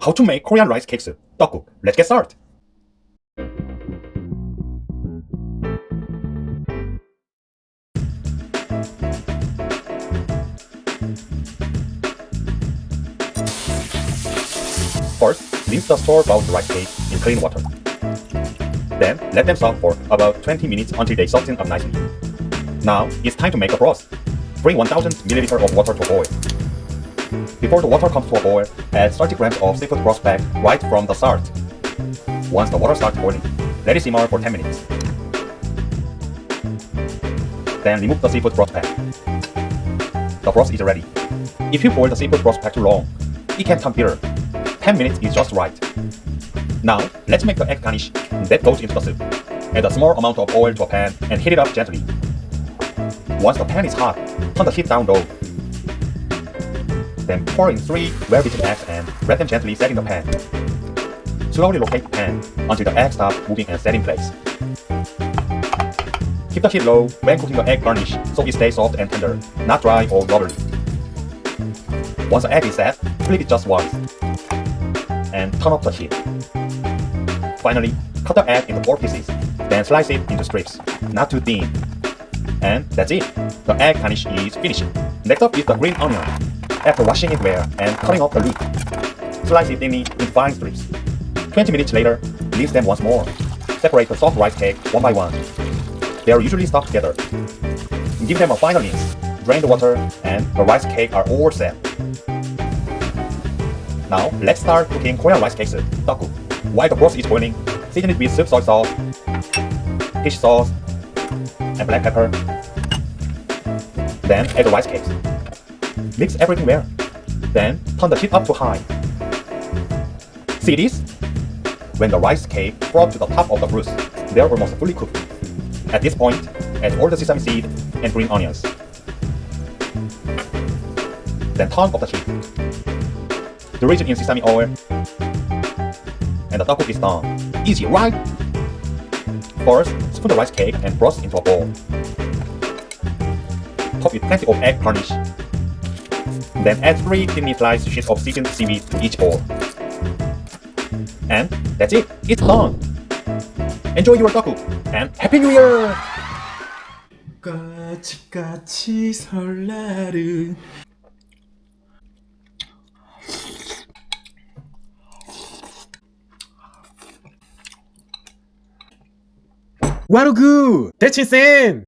How to make Korean rice cakes, Tteokguk. Let's get started. First, rinse the store-bought rice cake in clean water. Then, let them soak for about 20 minutes until they soften up nicely. Now, it's time to make a broth. Bring 1000 ml of water to boil. Before the water comes to a boil, add 30 grams of seafood broth back right from the start. Once the water starts boiling, let it simmer for 10 minutes. Then remove the seafood broth pack. The broth is ready. If you boil the seafood broth pack too long, it can turn bitter. 10 minutes is just right. Now, let's make the egg garnish that goes into the soup. Add a small amount of oil to a pan and heat it up gently. Once the pan is hot, turn the heat down low. Then pour in 3 well-beaten eggs and let them gently set in the pan. Slowly rotate the pan until the eggs stop moving and set in place. Keep the heat low when cooking the egg garnish so it stays soft and tender, not dry or rubbery. Once the egg is set, flip it just once and turn off the heat. Finally, cut the egg into 4 pieces, then slice it into strips, not too thin. And that's it. The egg garnish is finished. Next up is the green onion. After washing it well and cutting off the root, slice it thinly in fine strips. 20 minutes later, rinse them once more. Separate the soft rice cake one by one. They are usually stuck together. Give them a final rinse. Drain the water, and the rice cake are all set. Now, let's start cooking Korean rice cakes, Tteokguk. While the broth is boiling, season it with soup soy sauce, fish sauce, and black pepper. Then add the rice cakes. Mix everything well. Then turn the heat up to high. See this? When the rice cake brought to the top of the broth, they are almost fully cooked. At this point, add all the sesame seed and green onions. Then turn off the heat. Dredge it in sesame oil, and the tteokguk is done. Easy, right? First, spoon the rice cake and broth into a bowl. Top with plenty of egg garnish. Then add 3 thinly sliced sheets of seasoned seaweed to each bowl. And that's it. It's done. Enjoy your tteokguk and Happy New Year! 까치까치 설날은 와루구 대치센